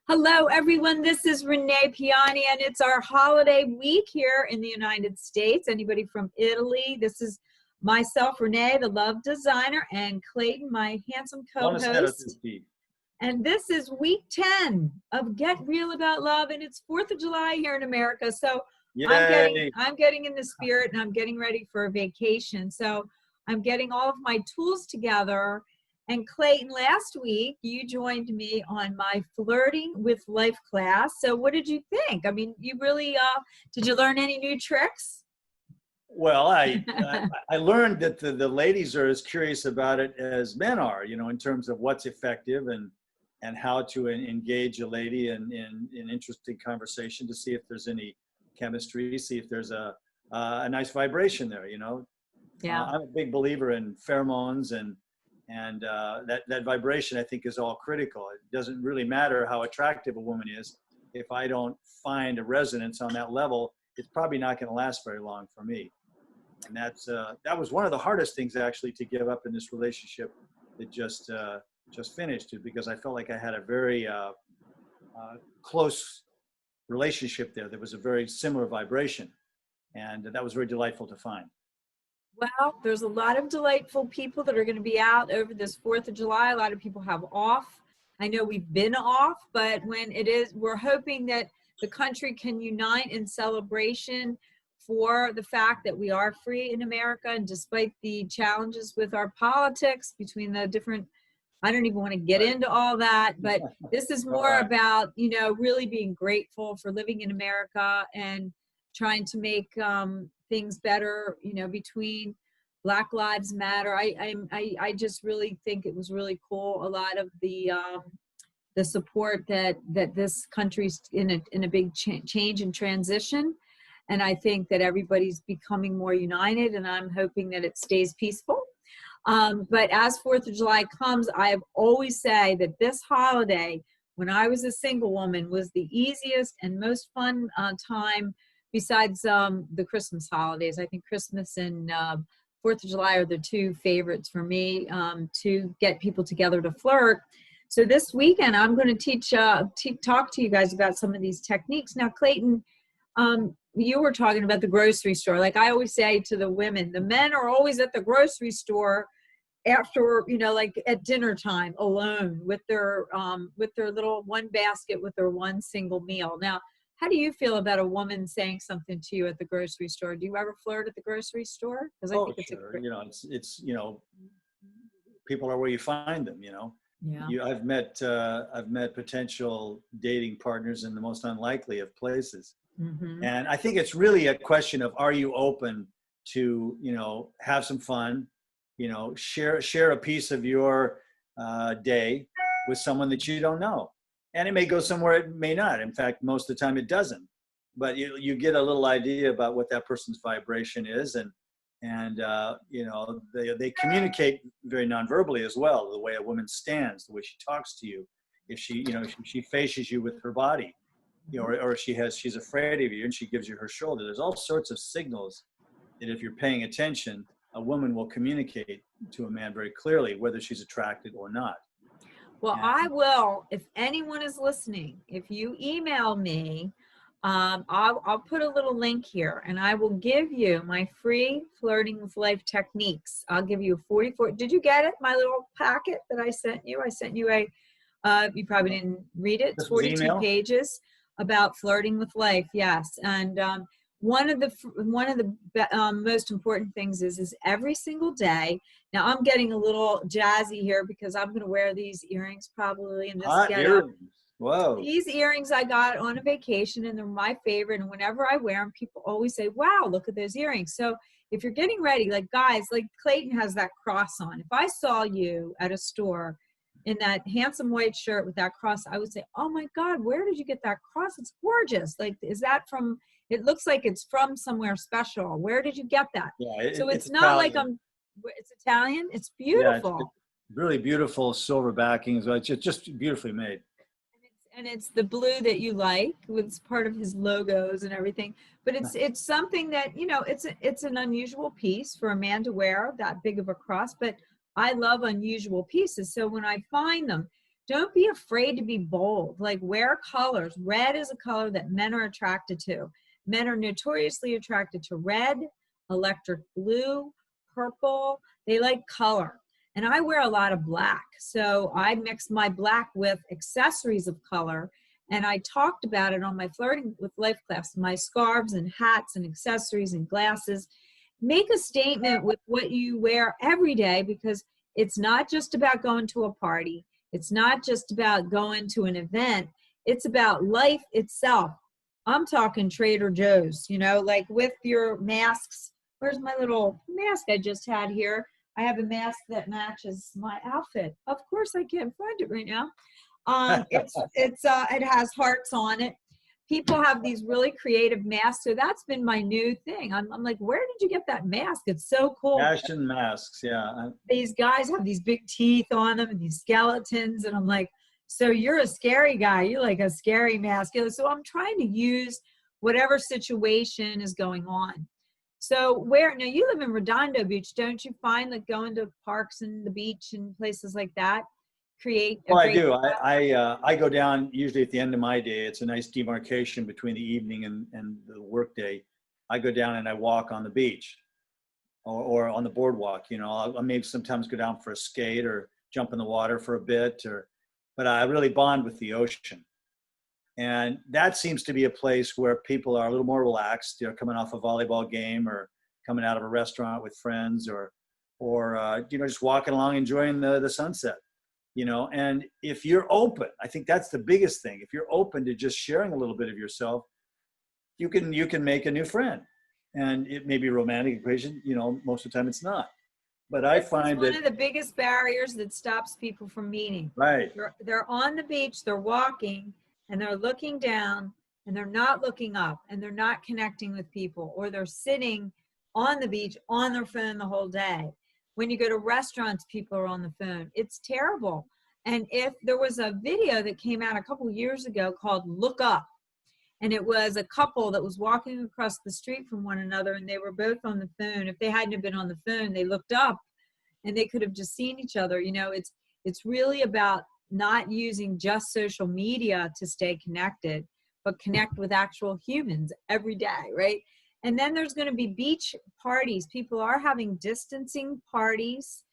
Hello, everyone. This is Renee Piane, and it's our holiday week here in the United States. Anybody from Italy? This is myself, Renee, the love designer, and Clayton, my handsome co-host. And this is week 10 of Get Real About Love, and it's 4th of July here in America. So I'm getting in the spirit, and I'm getting ready for a vacation. So I'm getting all of my tools together. And Clayton, last week, you joined me on my Flirting with Life class. So what did you think? I mean, you really, did you learn any new tricks? Well, I learned that the ladies are as curious about it as men are, you know, in terms of what's effective and how to engage a lady in interesting conversation to see if there's any chemistry, see if there's a nice vibration there, you know. Yeah. I'm a big believer in pheromones and that vibration, I think, is all critical. It doesn't really matter how attractive a woman is. If I don't find a resonance on that level, it's probably not going to last very long for me. And that was one of the hardest things, actually, to give up in this relationship that just finished, because I felt like I had a very close relationship there. There was a very similar vibration, and that was very delightful to find. Well, there's a lot of delightful people that are going to be out over this 4th of July. A lot of people have off. I know we've been off, but when it is, we're hoping that the country can unite in celebration for the fact that we are free in America. And despite the challenges with our politics between the different, I don't even want to get into all that, but this is more about, you know, really being grateful for living in America and trying to make things better, you know, between Black Lives Matter. I just really think it was really cool. A lot of the support that this country's in a big change and transition, and I think that everybody's becoming more united, and I'm hoping that it stays peaceful. But as 4th of July comes, I have always say that this holiday, when I was a single woman, was the easiest and most fun time. Besides the Christmas holidays, I think Christmas and 4th of July are the two favorites for me to get people together to flirt. So this weekend, I'm going to talk to you guys about some of these techniques. Now, Clayton, you were talking about the grocery store. Like I always say to the women, the men are always at the grocery store after, you know, like at dinner time alone with their little one basket with their one single meal. Now, how do you feel about a woman saying something to you at the grocery store? Do you ever flirt at the grocery store? Because I think it's sure. You know, it's you know, people are where you find them. You know, yeah. I've met potential dating partners in the most unlikely of places, and I think it's really a question of, are you open to, you know, have some fun, you know, share a piece of your day with someone that you don't know. And it may go somewhere, it may not. In fact, most of the time it doesn't. But you get a little idea about what that person's vibration is, and you know, they communicate very nonverbally as well. The way a woman stands, the way she talks to you, if she, you know, she faces you with her body, you know, or she's afraid of you and she gives you her shoulder. There's all sorts of signals that, if you're paying attention, a woman will communicate to a man very clearly whether she's attracted or not. Well, I will, if anyone is listening, if you email me, I'll put a little link here, and I will give you my free Flirting with Life techniques. I'll give you 44. Did you get it? My little packet that I sent you? I sent you you probably didn't read it. It's 42 pages about flirting with life. Yes. And one of the most important things is every single day. Now I'm getting a little jazzy here because I'm going to wear these earrings probably and just get up. Whoa. These earrings I got on a vacation, and they're my favorite. And whenever I wear them, people always say, "Wow, look at those earrings." So if you're getting ready, like guys, like Clayton has that cross on. If I saw you at a store in that handsome white shirt with that cross, I would say, "Oh my God, where did you get that cross? It's gorgeous. Like, is that from? It looks like it's from somewhere special. Where did you get that?" Yeah, so it's not Italian. Like it's Italian. It's beautiful. Yeah, it's really beautiful silver backing as well. It's just beautifully made. And it's the blue that you like. It's part of his logos and everything. But it's something that, you know, it's an unusual piece for a man to wear that big of a cross. But I love unusual pieces. So when I find them, don't be afraid to be bold. Like, wear colors. Red is a color that men are attracted to. Men are notoriously attracted to red, electric blue, purple. They like color. And I wear a lot of black. So I mix my black with accessories of color. And I talked about it on my Flirting with Life class, my scarves and hats and accessories and glasses. Make a statement with what you wear every day, because it's not just about going to a party. It's not just about going to an event. It's about life itself. I'm talking Trader Joe's, you know, like with your masks. Where's my little mask I just had here? I have a mask that matches my outfit. Of course, I can't find it right now. It has hearts on it. People have these really creative masks, so that's been my new thing. I'm like, where did you get that mask? It's so cool. Fashion masks, yeah. These guys have these big teeth on them and these skeletons, and I'm like, so you're a scary guy. You're like a scary mask. So I'm trying to use whatever situation is going on. So now you live in Redondo Beach, don't you find that going to parks and the beach and places like that create a I do. I go down usually at the end of my day. It's a nice demarcation between the evening and the work day. I go down and I walk on the beach or on the boardwalk. You know, I'll maybe sometimes go down for a skate or jump in the water for a bit, but I really bond with the ocean. And that seems to be a place where people are a little more relaxed, you know, coming off a volleyball game or coming out of a restaurant with friends or you know, just walking along, enjoying the sunset, you know. And if you're open, I think that's the biggest thing. If you're open to just sharing a little bit of yourself, you can make a new friend. And it may be a romantic equation, you know, most of the time it's not. But I find one of the biggest barriers that stops people from meeting. Right. They're on the beach, they're walking, and they're looking down, and they're not looking up, and they're not connecting with people, or they're sitting on the beach on their phone the whole day. When you go to restaurants, people are on the phone. It's terrible. And if there was a video that came out a couple years ago called Look Up, and it was a couple that was walking across the street from one another, and they were both on the phone. If they hadn't have been on the phone, they looked up and they could have just seen each other. You know, it's really about not using just social media to stay connected, but connect with actual humans every day, right? And then there's going to be beach parties. People are having distancing parties.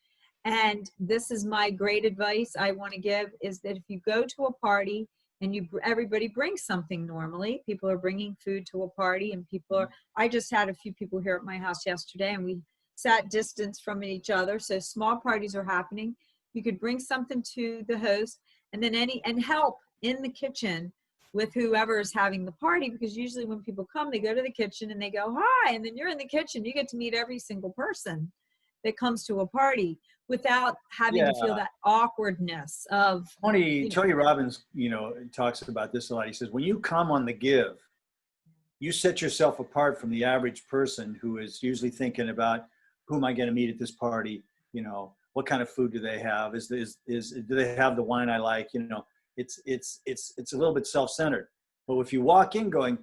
And this is my great advice I want to give, is that if you go to a party and everybody brings something normally, people are bringing food to a party, and I just had a few people here at my house yesterday, and we sat distance from each other. So small parties are happening. You could bring something to the host, and then help in the kitchen with whoever is having the party, because usually when people come, they go to the kitchen and they go, hi, and then you're in the kitchen. You get to meet every single person that comes to a party without having to feel that awkwardness of. Tony Robbins, you know, talks about this a lot. He says, when you come on the give, you set yourself apart from the average person who is usually thinking about, who am I going to meet at this party? You know, what kind of food do they have? Do they have the wine I like? You know, it's a little bit self-centered. But if you walk in going,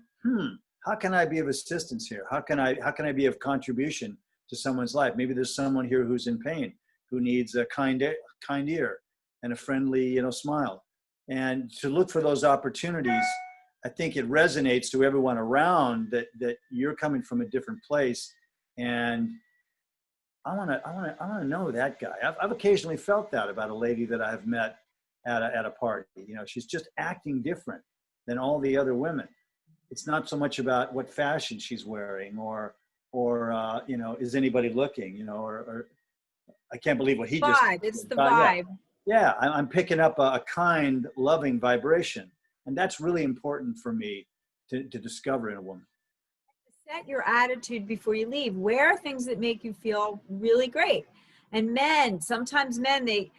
how can I be of assistance here? How can I be of contribution to someone's life? Maybe there's someone here who's in pain, who needs a kind ear and a friendly, you know, smile. And to look for those opportunities, I think it resonates to everyone around that you're coming from a different place. And I want to know that guy. I've occasionally felt that about a lady that I've met at a party. You know, she's just acting different than all the other women. It's not so much about what fashion she's wearing or you know, is anybody looking, you know, or I can't believe what he just said. It's the vibe. Yeah, I'm picking up a kind, loving vibration. And that's really important for me to discover in a woman. Set your attitude before you leave. Wear things that make you feel really great. And sometimes men, they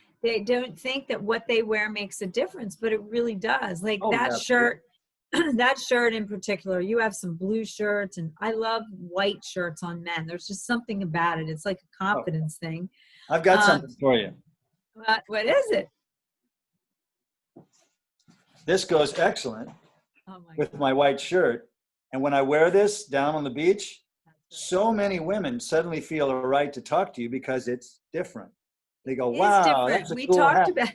don't think that what they wear makes a difference, but it really does. Like shirt, that shirt in particular, you have some blue shirts, and I love white shirts on men. There's just something about it. It's like a confidence thing. I've got something for you. What is it? This goes excellent with my white shirt. And when I wear this down on the beach, so many women suddenly feel a right to talk to you because it's different. They go, wow, that's a cool hat.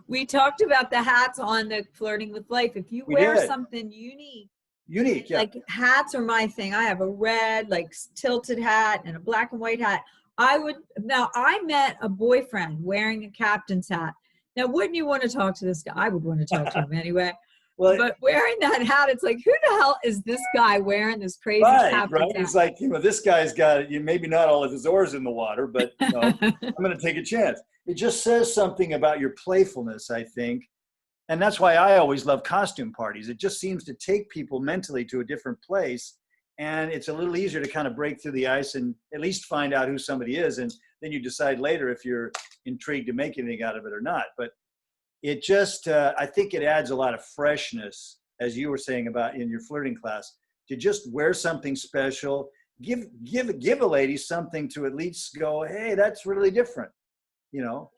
We talked about the hats on the Flirting with Life. If you wear something unique, yeah. Like hats are my thing. I have a red, like tilted hat and a black and white hat. I met a boyfriend wearing a captain's hat. Now, wouldn't you want to talk to this guy? I would want to talk to him anyway. Well, but wearing that hat, it's like, who the hell is this guy wearing this crazy captain's hat? It's like, this guy's got, maybe not all of his oars in the water, but I'm going to take a chance. It just says something about your playfulness, I think. And that's why I always love costume parties. It just seems to take people mentally to a different place. And it's a little easier to kind of break through the ice and at least find out who somebody is. And then you decide later if you're intrigued to make anything out of it or not. But it just, I think it adds a lot of freshness, as you were saying about in your flirting class, to just wear something special, give a lady something to at least go, hey, that's really different. Well,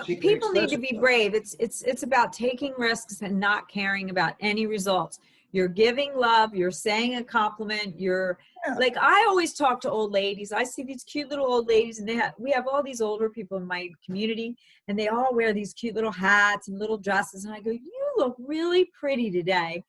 people need to be brave. It's about taking risks and not caring about any results. You're giving love, you're saying a compliment, like, I always talk to old ladies. I see these cute little old ladies, and we have all these older people in my community, and they all wear these cute little hats and little dresses, and I go, you look really pretty today.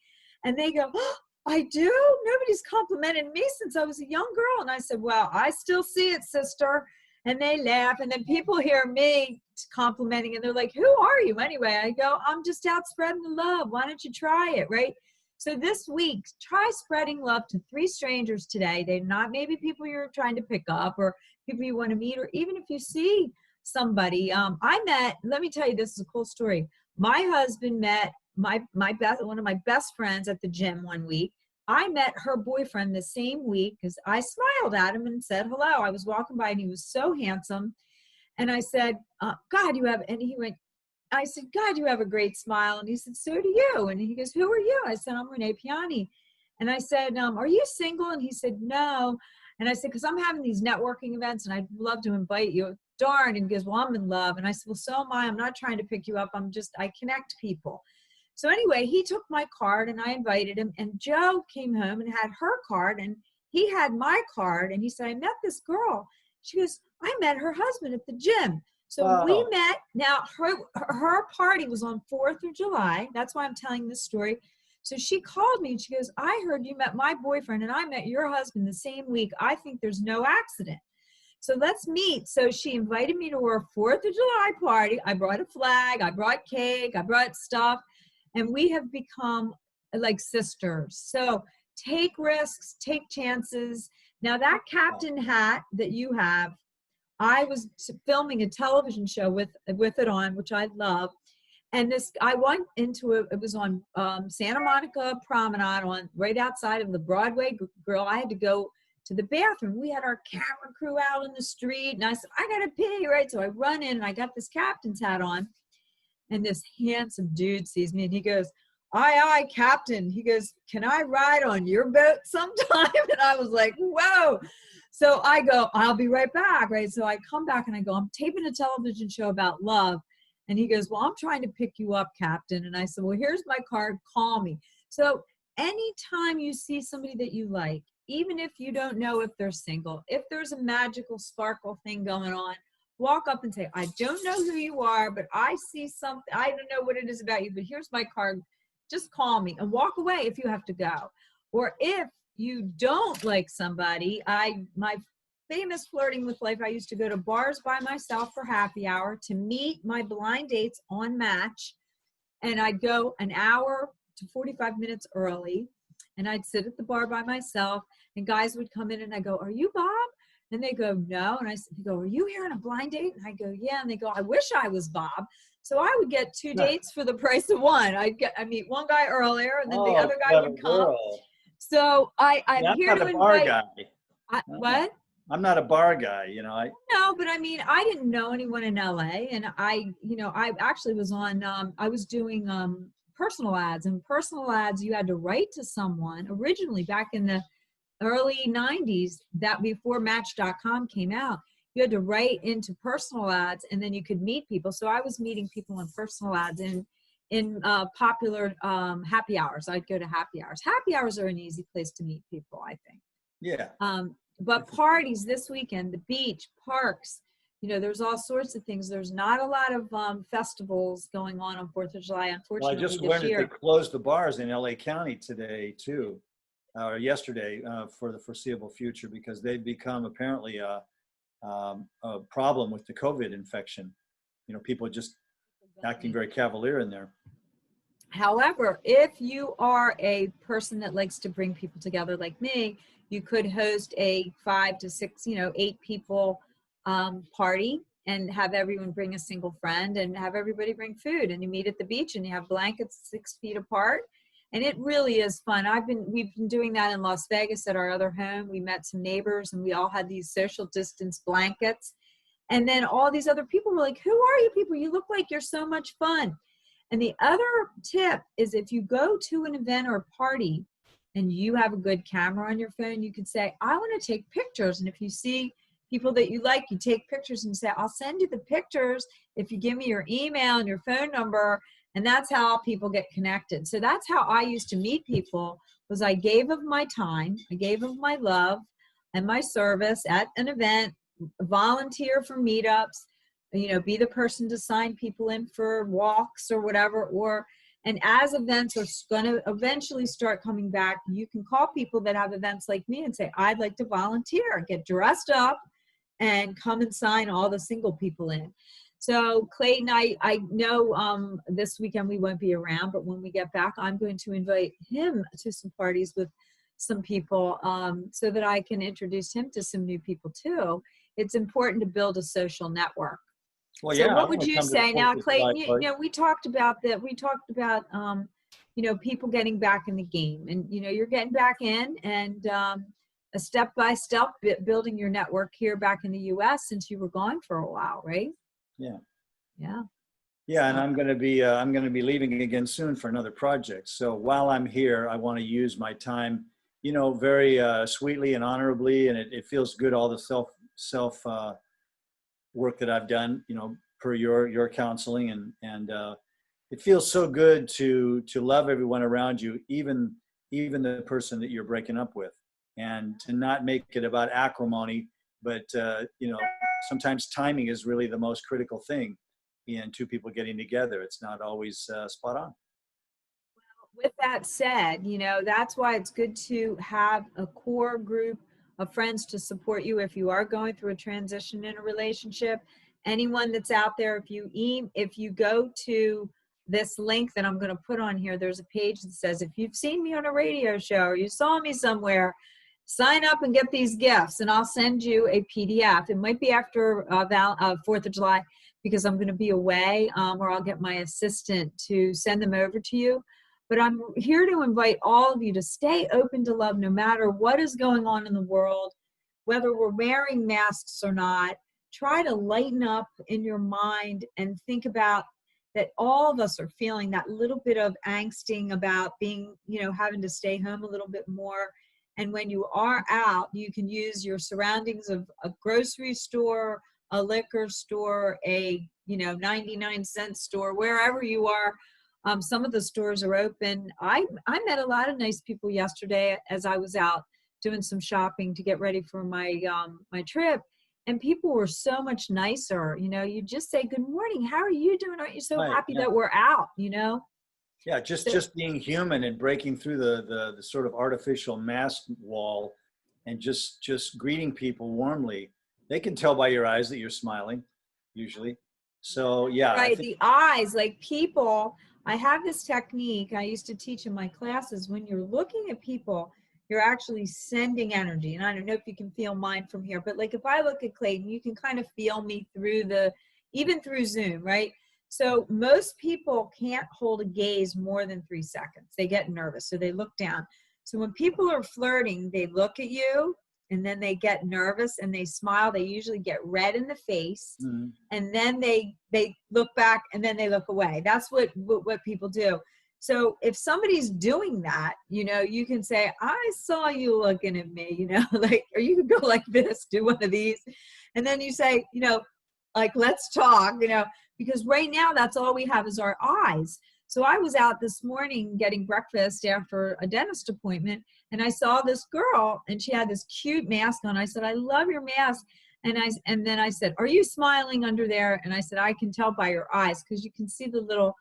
And they go, oh, I do? Nobody's complimented me since I was a young girl. And I said, well, I still see it, sister. And they laugh, and then people hear me complimenting, and they're like, who are you anyway? I go, I'm just out spreading the love. Why don't you try it, right? So this week, try spreading love to 3 strangers today. They're not maybe people you're trying to pick up or people you want to meet, or even if you see somebody. Let me tell you, this is a cool story. My husband met one of my best friends at the gym one week. I met her boyfriend the same week because I smiled at him and said hello. I was walking by and he was so handsome. And I said, God, I said, God, you have a great smile. And he said, so do you. And he goes, who are you? I said, I'm Renée Piane. And I said, are you single? And he said, no. And I said, because I'm having these networking events and I'd love to invite you. Darn. And he goes, well, I'm in love. And I said, well, so am I. I'm not trying to pick you up. I connect people. So anyway, he took my card and I invited him, and Joe came home and had her card, and he had my card, and he said, I met this girl. She goes, I met her husband at the gym. So we met. Now her party was on 4th of July. That's why I'm telling this story. So she called me and she goes, I heard you met my boyfriend and I met your husband the same week. I think there's no accident. So let's meet. So she invited me to her 4th of July party. I brought a flag, I brought cake, I brought stuff. And we have become like sisters. So take risks, take chances. Now that captain hat that you have, I was filming a television show with it on, which I love. And I went into it was on Santa Monica Promenade, right outside of the Broadway Grill. I had to go to the bathroom. We had our camera crew out in the street. And I said, I got to pee, right? So I run in and I got this captain's hat on. And this handsome dude sees me and he goes, aye, Captain. He goes, can I ride on your boat sometime? And I was like, whoa. So I go, I'll be right back, right? So I come back and I go, I'm taping a television show about love. And he goes, well, I'm trying to pick you up, Captain. And I said, well, here's my card. Call me. So anytime you see somebody that you like, even if you don't know if they're single, if there's a magical sparkle thing going on, walk up and say, I don't know who you are, but I see something. I don't know what it is about you, but here's my card. Just call me, and walk away if you have to go. Or if you don't like somebody, my famous Flirting with Life, I used to go to bars by myself for happy hour to meet my blind dates on Match. And I'd go an hour to 45 minutes early, and I'd sit at the bar by myself, and guys would come in and I go, are you Bob? And they go, no. And they go, are you here on a blind date? And I go, yeah. And they go, I wish I was Bob. So I would get 2 dates for the price of one. I meet one guy earlier, and then the other guy would come. Girl. So I'm here to invite. What? I'm not a bar guy, No, but I mean, I didn't know anyone in LA, and I actually was on. I was doing personal ads, and personal ads you had to write to someone originally back in the early 90s, that before Match.com came out. You had to write into personal ads and then you could meet people. So I was meeting people in personal ads in popular happy hours. I'd go to happy hours. Happy hours are an easy place to meet people, I think. Yeah. But parties this weekend, the beach, parks, there's all sorts of things. There's not a lot of festivals going on 4th of July, Well, I unfortunately, just this learned that they year. closed the bars in LA County today too, or yesterday, for the foreseeable future, because they've become apparently a problem with the COVID infection. People just acting very cavalier in there. However, if you are a person that likes to bring people together like me, you could host a 5 to 6, 8 people party and have everyone bring a single friend and have everybody bring food, and you meet at the beach and you have blankets 6 feet apart. And it really is fun. We've been doing that in Las Vegas at our other home. We met some neighbors and we all had these social distance blankets. And then all these other people were like, who are you people? You look like you're so much fun. And the other tip is, if you go to an event or a party and you have a good camera on your phone, you can say, I want to take pictures. And if you see people that you like, you take pictures and say, I'll send you the pictures if you give me your email and your phone number. And that's how people get connected. So that's how I used to meet people, was I gave of my time, I gave of my love and my service at an event, volunteer for meetups, be the person to sign people in for walks or whatever. And as events are going to eventually start coming back, you can call people that have events like me and say, I'd like to volunteer, get dressed up and come and sign all the single people in. So Clayton, I know this weekend we won't be around, but when we get back, I'm going to invite him to some parties with some people, so that I can introduce him to some new people too. It's important to build a social network. Well, so yeah, what would you say now, Clayton? We talked about that. We talked about, people getting back in the game, and, you're getting back in, and a step-by-step building your network here back in the U.S. since you were gone for a while, right? Yeah. Yeah. Yeah, and I'm going to be leaving again soon for another project. So while I'm here, I want to use my time, very sweetly and honorably, and it feels good, all the self work that I've done, per your counseling, and it feels so good to love everyone around you, even the person that you're breaking up with, and to not make it about acrimony, but sometimes timing is really the most critical thing in two people getting together. It's not always spot on. With that said, that's why it's good to have a core group of friends to support you if you are going through a transition in a relationship. Anyone that's out there, if you go to this link that I'm going to put on here, there's a page that says, if you've seen me on a radio show or you saw me somewhere, sign up and get these gifts, and I'll send you a PDF. It might be after 4th of July, because I'm going to be away, or I'll get my assistant to send them over to you. But I'm here to invite all of you to stay open to love, no matter what is going on in the world, whether we're wearing masks or not. Try to lighten up in your mind and think about that all of us are feeling that little bit of angsting about being, having to stay home a little bit more. And when you are out, you can use your surroundings of a grocery store, a liquor store, a 99-cent store, wherever you are. Some of the stores are open. I met a lot of nice people yesterday as I was out doing some shopping to get ready for my my trip, and people were so much nicer. You just say, good morning, how are you doing? Aren't you so happy that we're out? Yeah, just being human and breaking through the sort of artificial mask wall, and just greeting people warmly. They can tell by your eyes that you're smiling, usually. So yeah, right. The eyes, like people. I have this technique I used to teach in my classes. When you're looking at people, you're actually sending energy. And I don't know if you can feel mine from here, but like if I look at Clayton, you can kind of feel me even through Zoom, right? So most people can't hold a gaze more than 3 seconds. They get nervous, so they look down. So when people are flirting, they look at you, and then they get nervous and they smile. They usually get red in the face, and then they look back, and then they look away. That's what people do. So if somebody's doing that, you can say, I saw you looking at me, or you could go like this, do one of these. And then you say, like, let's talk, because right now that's all we have is our eyes. So I was out this morning getting breakfast after a dentist appointment, and I saw this girl, and she had this cute mask on. I said, I love your mask. And then I said, are you smiling under there? And I said, I can tell by your eyes, because you can see the little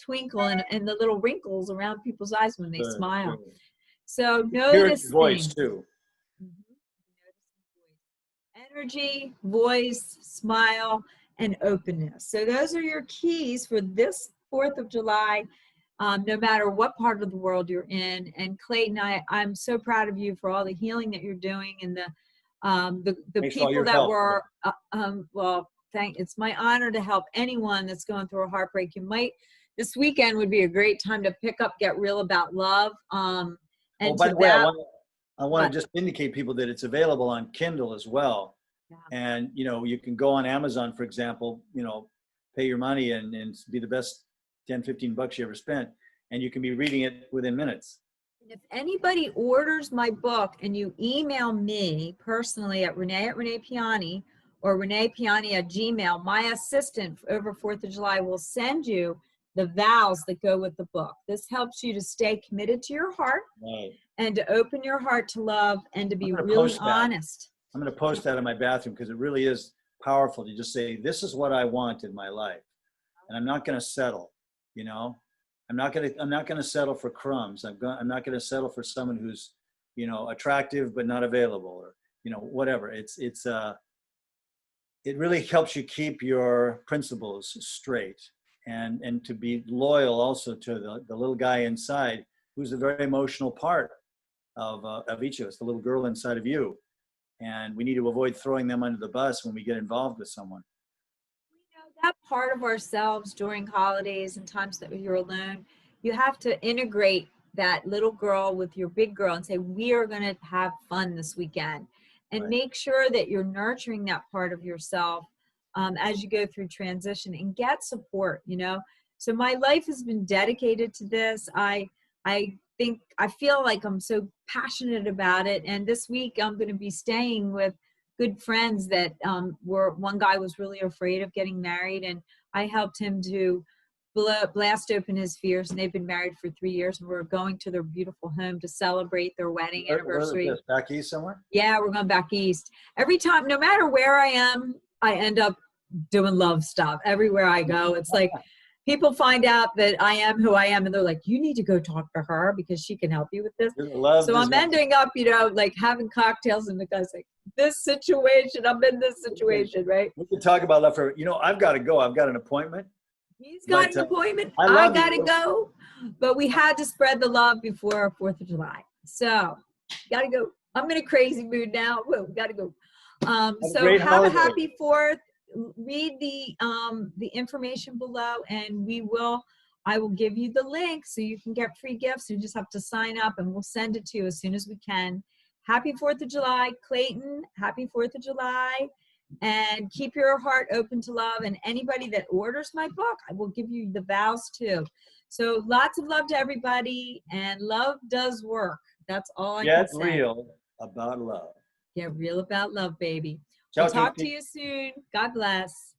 twinkle and the little wrinkles around people's eyes when they smile. Sure. So Hear it in notice your voice things. too. Energy, voice, smile, and openness. So those are your keys for this 4th of July, no matter what part of the world you're in. And Clayton, I'm so proud of you for all the healing that you're doing, and the people that help. were, well, it's my honor to help anyone that's going through a heartbreak. This weekend would be a great time to pick up Get Real About Love. And by the way, I want to just indicate people that it's available on Kindle as well. Yeah. And, you can go on Amazon, for example, pay your money and be the best 10, 15 bucks you ever spent. And you can be reading it within minutes. If anybody orders my book and you email me personally at Renee Piane or Renee Piane at Gmail, my assistant over 4th of July will send you the vows that go with the book. This helps you to stay committed to your heart, right, and to open your heart to love and to be really honest. I'm going to post that in my bathroom because it really is powerful to just say, this is what I want in my life. And I'm not going to settle, I'm not going to settle for crumbs. I'm not going to settle for someone who's, attractive but not available, or, whatever. It really helps you keep your principles straight and to be loyal also to the little guy inside, who's a very emotional part of each of us, the little girl inside of you. And we need to avoid throwing them under the bus when we get involved with someone. That part of ourselves during holidays and times that you're alone, you have to integrate that little girl with your big girl and say, we are going to have fun this weekend, and right, make sure that you're nurturing that part of yourself as you go through transition, and get support. So my life has been dedicated to this. I feel like I'm so passionate about it, and this week I'm going to be staying with good friends that one guy was really afraid of getting married, and I helped him to blast open his fears, and they've been married for 3 years, and we're going to their beautiful home to celebrate their wedding anniversary. Back east somewhere? Yeah, we're going back east. Every time, no matter where I am, I end up doing love stuff everywhere I go. It's like people find out that I am who I am, and they're like, you need to go talk to her because she can help you with this. So I'm ending up, like having cocktails, and the guy's like, this situation, I'm in this situation, right? We can talk about that for, I've got to go. I've got an appointment. He's got an appointment. I got to go. But we had to spread the love before 4th of July. So, got to go. I'm in a crazy mood now. Well, got to go. So have a happy 4th. Read the information below, and I will give you the link so you can get free gifts. You just have to sign up, and we'll send it to you as soon as we can. Happy 4th of July, Clayton. Happy 4th of July. And keep your heart open to love. And anybody that orders my book, I will give you the vows too. So lots of love to everybody, and love does work. That's all I can say. Get real about love. Get real about love, baby. Ciao, We'll talk to you soon. God bless.